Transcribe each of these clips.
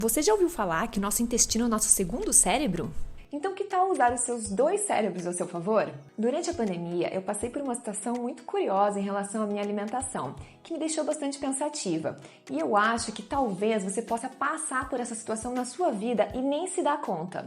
Você já ouviu falar que o nosso intestino é o nosso segundo cérebro? Então, que tal usar os seus dois cérebros ao seu favor? Durante a pandemia, eu passei por uma situação muito curiosa em relação à minha alimentação, que me deixou bastante pensativa. E eu acho que talvez você possa passar por essa situação na sua vida e nem se dar conta.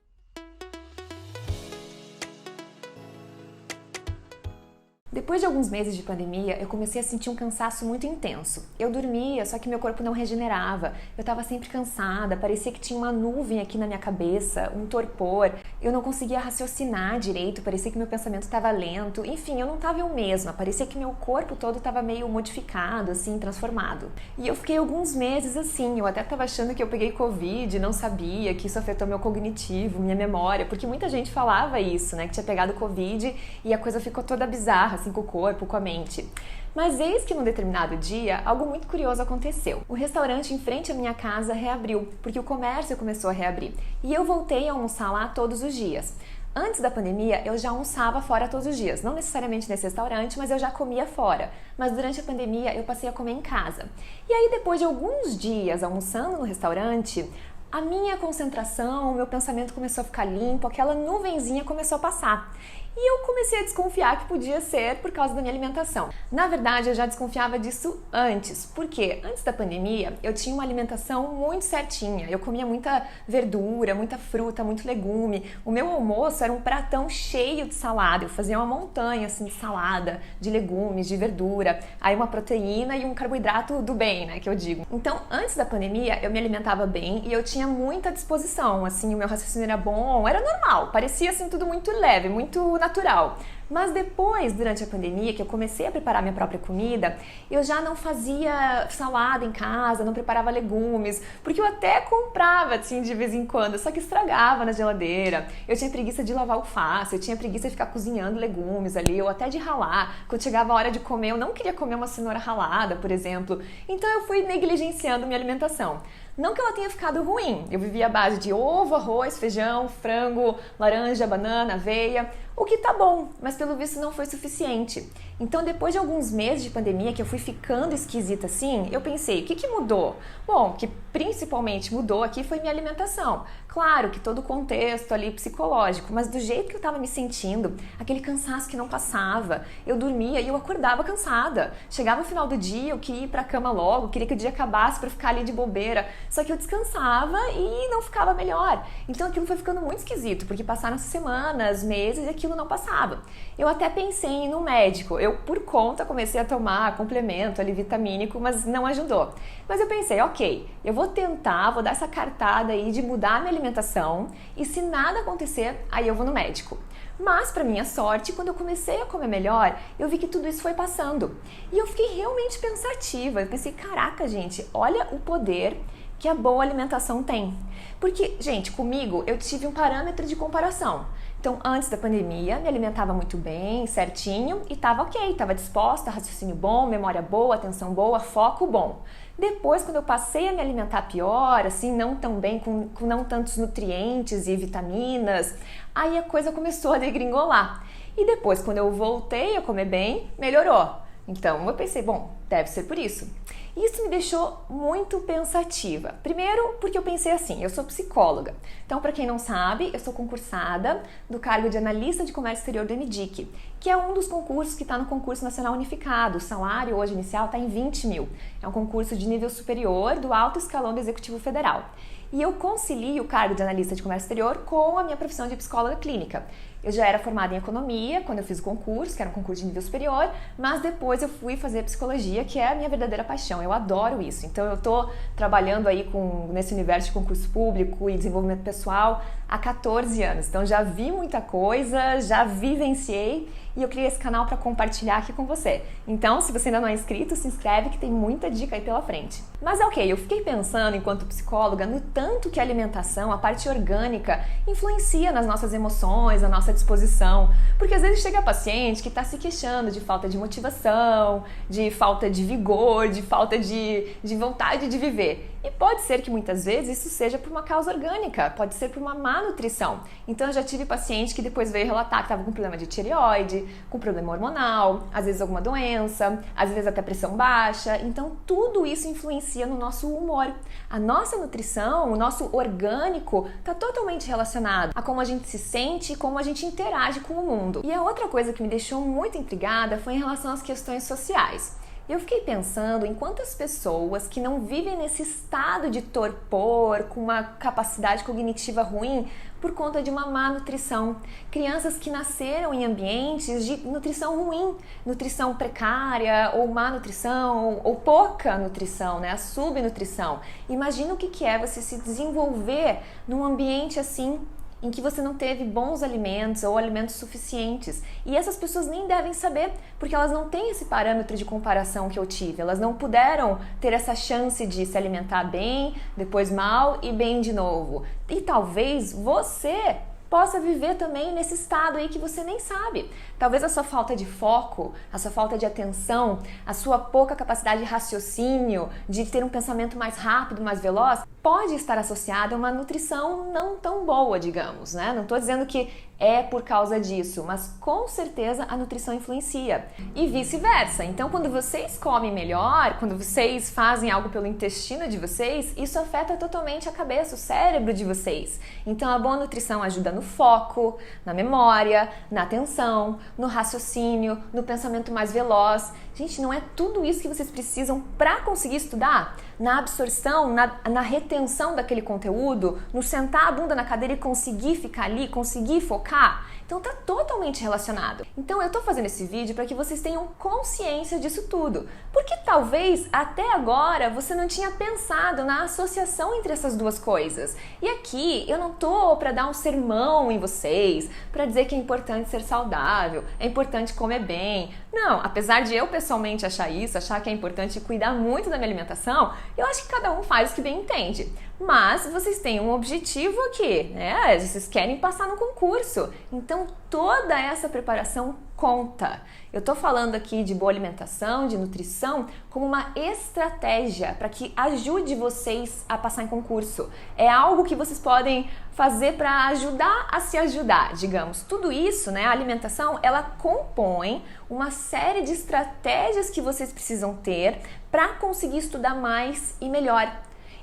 Depois de alguns meses de pandemia, eu comecei a sentir um cansaço muito intenso. Eu dormia, só que meu corpo não regenerava. Eu estava sempre cansada, parecia que tinha uma nuvem aqui na minha cabeça, um torpor. Eu não conseguia raciocinar direito, parecia que meu pensamento estava lento. Enfim, eu não estava eu mesma, parecia que meu corpo todo estava meio modificado, assim, transformado. E eu fiquei alguns meses assim, eu até estava achando que eu peguei Covid, não sabia, que isso afetou meu cognitivo, minha memória, porque muita gente falava isso, né, que tinha pegado Covid e a coisa ficou toda bizarra, assim, com o corpo, com a mente. Mas eis que num determinado dia, algo muito curioso aconteceu. O restaurante em frente à minha casa reabriu, porque o comércio começou a reabrir. E eu voltei a almoçar lá todos os dias. Antes da pandemia, eu já almoçava fora todos os dias. Não necessariamente nesse restaurante, mas eu já comia fora. Mas durante a pandemia, eu passei a comer em casa. E aí, depois de alguns dias almoçando no restaurante, a minha concentração, o meu pensamento começou a ficar limpo, aquela nuvenzinha começou a passar. E eu comecei a desconfiar que podia ser por causa da minha alimentação. Na verdade, eu já desconfiava disso antes, porque antes da pandemia eu tinha uma alimentação muito certinha. Eu comia muita verdura, muita fruta, muito legume. O meu almoço era um pratão cheio de salada. Eu fazia uma montanha assim de salada, de legumes, de verdura, aí uma proteína e um carboidrato do bem, né, que eu digo. Então, antes da pandemia, eu me alimentava bem e eu tinha muita disposição, assim, o meu raciocínio era bom, era normal, parecia assim tudo muito leve, muito natural. Mas depois, durante a pandemia, que eu comecei a preparar minha própria comida, eu já não fazia salada em casa, não preparava legumes, porque eu até comprava, assim, de vez em quando, só que estragava na geladeira. Eu tinha preguiça de lavar alface, eu tinha preguiça de ficar cozinhando legumes ali, ou até de ralar. Quando chegava a hora de comer, eu não queria comer uma cenoura ralada, por exemplo. Então eu fui negligenciando minha alimentação. Não que ela tenha ficado ruim, eu vivia à base de ovo, arroz, feijão, frango, laranja, banana, aveia, o que tá bom, mas pelo visto não foi suficiente. Então, depois de alguns meses de pandemia que eu fui ficando esquisita assim, eu pensei, o que mudou? Bom, o que principalmente mudou aqui foi minha alimentação. Claro que todo o contexto ali psicológico, mas do jeito que eu tava me sentindo, aquele cansaço que não passava, eu dormia e eu acordava cansada. Chegava no final do dia, eu queria ir pra cama logo, queria que o dia acabasse pra ficar ali de bobeira, só que eu descansava e não ficava melhor. Então aquilo foi ficando muito esquisito, porque passaram semanas, meses e aquilo não passava. Eu até pensei em ir no médico, eu por conta comecei a tomar complemento ali vitamínico, mas não ajudou. Mas eu pensei, ok, eu vou tentar, vou dar essa cartada aí de mudar a minha alimentação e se nada acontecer, aí eu vou no médico. Mas, para minha sorte, quando eu comecei a comer melhor, eu vi que tudo isso foi passando. E eu fiquei realmente pensativa. Eu pensei, caraca, gente, olha o poder que a boa alimentação tem. Porque, gente, comigo eu tive um parâmetro de comparação. Então, antes da pandemia, me alimentava muito bem, certinho e estava ok, estava disposta, raciocínio bom, memória boa, atenção boa, foco bom. Depois, quando eu passei a me alimentar pior, assim, não tão bem, com não tantos nutrientes e vitaminas, aí a coisa começou a degringolar. E depois, quando eu voltei a comer bem, melhorou. Então, eu pensei, bom, deve ser por isso. Isso me deixou muito pensativa. Primeiro, porque eu pensei assim, eu sou psicóloga. Então, para quem não sabe, eu sou concursada do cargo de analista de comércio exterior do ENIDIC, que é um dos concursos que está no concurso nacional unificado. O salário hoje inicial está em 20 mil. É um concurso de nível superior do alto escalão do Executivo Federal. E eu concilio o cargo de analista de comércio exterior com a minha profissão de psicóloga clínica. Eu já era formada em economia quando eu fiz o concurso, que era um concurso de nível superior, mas depois eu fui fazer psicologia, que é a minha verdadeira paixão. Eu adoro isso. Então eu tô trabalhando aí nesse universo de concurso público e desenvolvimento pessoal há 14 anos. Então já vi muita coisa, já vivenciei e eu criei esse canal para compartilhar aqui com você. Então, se você ainda não é inscrito, se inscreve que tem muita dica aí pela frente. Mas ok, eu fiquei pensando enquanto psicóloga no tanto que a alimentação, a parte orgânica, influencia nas nossas emoções, na nossa disposição. Porque às vezes chega paciente que está se queixando de falta de motivação, de falta de vigor, de falta de vontade de viver. E pode ser que muitas vezes isso seja por uma causa orgânica, pode ser por uma má nutrição. Então eu já tive paciente que depois veio relatar que estava com problema de tireoide, com problema hormonal, às vezes alguma doença, às vezes até pressão baixa. Então tudo isso influencia no nosso humor. A nossa nutrição, o nosso orgânico está totalmente relacionado a como a gente se sente e como a gente interage com o mundo. E a outra coisa que me deixou muito intrigada foi em relação às questões sociais. Eu fiquei pensando em quantas pessoas que não vivem nesse estado de torpor, com uma capacidade cognitiva ruim, por conta de uma má nutrição. Crianças que nasceram em ambientes de nutrição ruim, nutrição precária, ou má nutrição, ou pouca nutrição, né? A subnutrição. Imagina o que é você se desenvolver num ambiente assim, em que você não teve bons alimentos ou alimentos suficientes. E essas pessoas nem devem saber, porque elas não têm esse parâmetro de comparação que eu tive. Elas não puderam ter essa chance de se alimentar bem, depois mal e bem de novo. E talvez você possa viver também nesse estado aí que você nem sabe. Talvez a sua falta de foco, a sua falta de atenção, a sua pouca capacidade de raciocínio, de ter um pensamento mais rápido, mais veloz, pode estar associada a uma nutrição não tão boa, digamos, né? Não estou dizendo que é por causa disso, mas com certeza a nutrição influencia. E vice-versa. Então, quando vocês comem melhor, quando vocês fazem algo pelo intestino de vocês, isso afeta totalmente a cabeça, o cérebro de vocês. Então, a boa nutrição ajuda no foco, na memória, na atenção, no raciocínio, no pensamento mais veloz. Gente, não é tudo isso que vocês precisam para conseguir estudar? Na absorção, na retenção daquele conteúdo, no sentar a bunda na cadeira e conseguir ficar ali, conseguir focar? Então tá totalmente relacionado. Então eu tô fazendo esse vídeo para que vocês tenham consciência disso tudo. Porque talvez até agora você não tinha pensado na associação entre essas duas coisas. E aqui eu não tô para dar um sermão em vocês, para dizer que é importante ser saudável, é importante comer bem. Não, apesar de eu pessoalmente achar isso, achar que é importante cuidar muito da minha alimentação, eu acho que cada um faz o que bem entende. Mas vocês têm um objetivo aqui, né? Vocês querem passar no concurso. Então toda essa preparação conta. Eu tô falando aqui de boa alimentação, de nutrição, como uma estratégia para que ajude vocês a passar em concurso. É algo que vocês podem fazer para ajudar a se ajudar, digamos. Tudo isso, né? A alimentação, ela compõe uma série de estratégias que vocês precisam ter para conseguir estudar mais e melhor.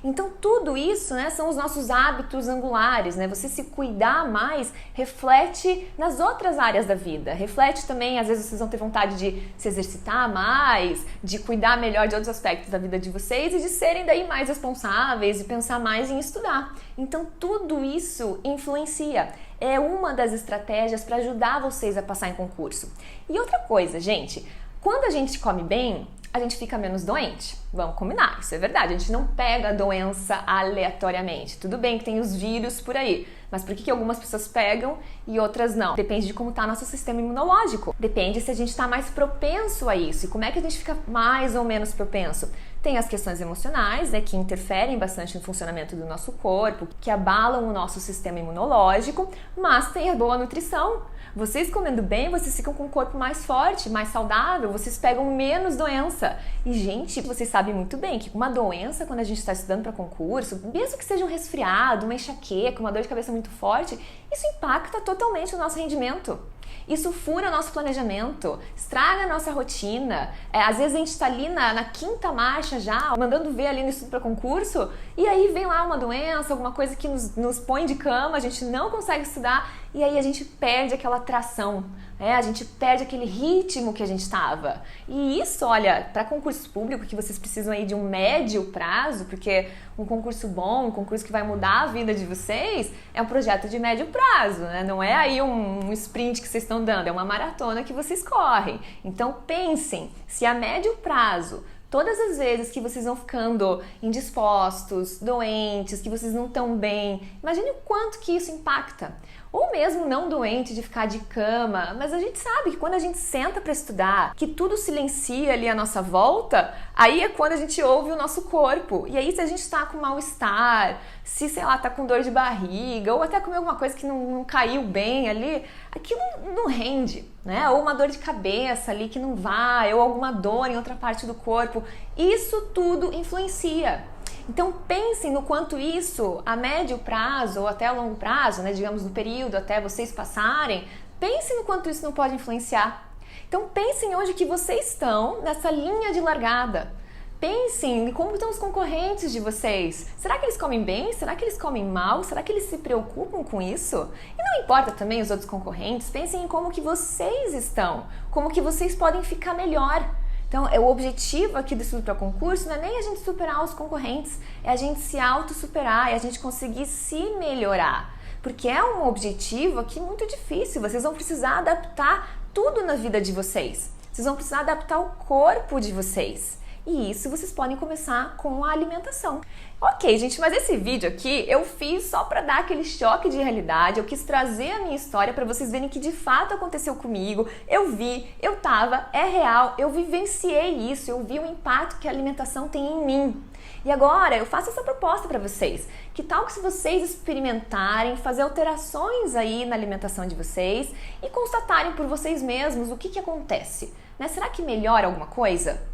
Então tudo isso, né, são os nossos hábitos angulares, né? Você se cuidar mais reflete nas outras áreas da vida. Reflete também, às vezes vocês vão ter vontade de se exercitar mais, de cuidar melhor de outros aspectos da vida de vocês e de serem daí mais responsáveis e pensar mais em estudar. Então tudo isso influencia. É uma das estratégias para ajudar vocês a passar em concurso. E outra coisa, gente, quando a gente come bem, a gente fica menos doente. Vamos combinar, isso é verdade. A gente não pega a doença aleatoriamente. Tudo bem que tem os vírus por aí, mas por que algumas pessoas pegam e outras não? Depende de como está nosso sistema imunológico. Depende se a gente está mais propenso a isso. E como é que a gente fica mais ou menos propenso? Tem as questões emocionais, né, que interferem bastante no funcionamento do nosso corpo, que abalam o nosso sistema imunológico, mas tem a boa nutrição. Vocês comendo bem, vocês ficam com o corpo mais forte, mais saudável, vocês pegam menos doença. E, gente, vocês sabem muito bem que uma doença, quando a gente está estudando para concurso, mesmo que seja um resfriado, uma enxaqueca, uma dor de cabeça muito forte, isso impacta totalmente o nosso rendimento. Isso fura nosso planejamento, estraga a nossa rotina. Às vezes a gente está ali na quinta marcha já, mandando ver ali no estudo para concurso, e aí vem lá uma doença, alguma coisa que nos põe de cama, a gente não consegue estudar, e aí a gente perde aquela atração, a gente perde aquele ritmo que a gente estava. E isso, olha, para concurso público, que vocês precisam aí de um médio prazo, porque um concurso bom, um concurso que vai mudar a vida de vocês, é um projeto de médio prazo, né? Não é aí um sprint que vocês estão dando, é uma maratona que vocês correm. Então pensem, se a médio prazo, todas as vezes que vocês vão ficando indispostos, doentes, que vocês não estão bem, imagine o quanto que isso impacta. ou mesmo não doente de ficar de cama, mas a gente sabe que quando a gente senta para estudar, que tudo silencia ali à nossa volta, aí é quando a gente ouve o nosso corpo. E aí se a gente está com mal-estar, se, sei lá, tá com dor de barriga, ou até comer alguma coisa que não caiu bem ali, aquilo não rende, né? Ou uma dor de cabeça ali que não vai, ou alguma dor em outra parte do corpo. Isso tudo influencia. Então pensem no quanto isso, a médio prazo ou até a longo prazo, né, digamos no período até vocês passarem, pensem no quanto isso não pode influenciar. Então pensem onde que vocês estão nessa linha de largada. Pensem em como estão os concorrentes de vocês. Será que eles comem bem? Será que eles comem mal? Será que eles se preocupam com isso? E não importa também os outros concorrentes, pensem em como que vocês estão, como que vocês podem ficar melhor. Então, o objetivo aqui do estudo para concurso não é nem a gente superar os concorrentes, é a gente se auto-superar, é a gente conseguir se melhorar. Porque é um objetivo aqui muito difícil, vocês vão precisar adaptar tudo na vida de vocês. Vocês vão precisar adaptar o corpo de vocês. E isso vocês podem começar com a alimentação. Ok, gente, mas esse vídeo aqui eu fiz só para dar aquele choque de realidade. Eu quis trazer a minha história para vocês verem que de fato aconteceu comigo. Eu vi, eu tava, é real, eu vivenciei isso, eu vi o impacto que a alimentação tem em mim. E agora eu faço essa proposta para vocês. Que tal que se vocês experimentarem, fazer alterações aí na alimentação de vocês e constatarem por vocês mesmos o que acontece, né? Será que melhora alguma coisa?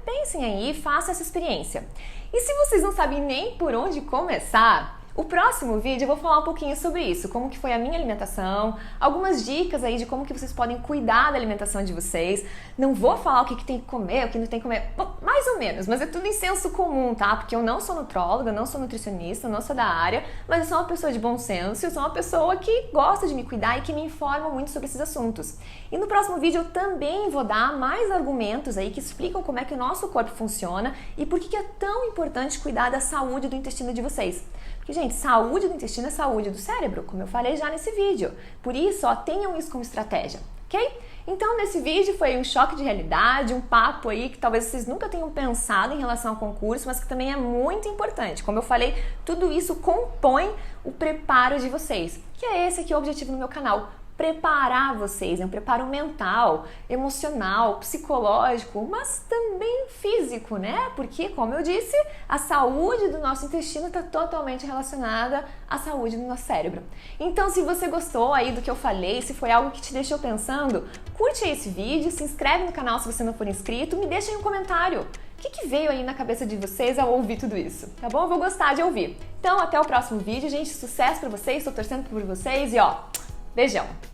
Pensem aí, façam essa experiência. E se vocês não sabem nem por onde começar, o próximo vídeo eu vou falar um pouquinho sobre isso, como que foi a minha alimentação, algumas dicas aí de como que vocês podem cuidar da alimentação de vocês. Não vou falar o que tem que comer, o que não tem que comer, bom, mais ou menos, mas é tudo em senso comum, tá? Porque eu não sou nutróloga, não sou nutricionista, não sou da área, mas eu sou uma pessoa de bom senso, eu sou uma pessoa que gosta de me cuidar e que me informa muito sobre esses assuntos. E no próximo vídeo eu também vou dar mais argumentos aí que explicam como é que o nosso corpo funciona e por que é tão importante cuidar da saúde do intestino de vocês. Porque, gente, saúde do intestino é saúde do cérebro, como eu falei já nesse vídeo. Por isso, tenham isso como estratégia, ok? Então, nesse vídeo foi um choque de realidade, um papo aí que talvez vocês nunca tenham pensado em relação ao concurso, mas que também é muito importante. Como eu falei, tudo isso compõe o preparo de vocês, que é esse aqui o objetivo do meu canal. Preparar vocês, é um preparo mental, emocional, psicológico, mas também físico, né? Porque, como eu disse, a saúde do nosso intestino está totalmente relacionada à saúde do nosso cérebro. Então, se você gostou aí do que eu falei, se foi algo que te deixou pensando, curte aí esse vídeo, se inscreve no canal se você não for inscrito, me deixa aí um comentário. O que veio aí na cabeça de vocês ao ouvir tudo isso, tá bom? Eu vou gostar de ouvir. Então, até o próximo vídeo, gente. Sucesso pra vocês, tô torcendo por vocês e beijão!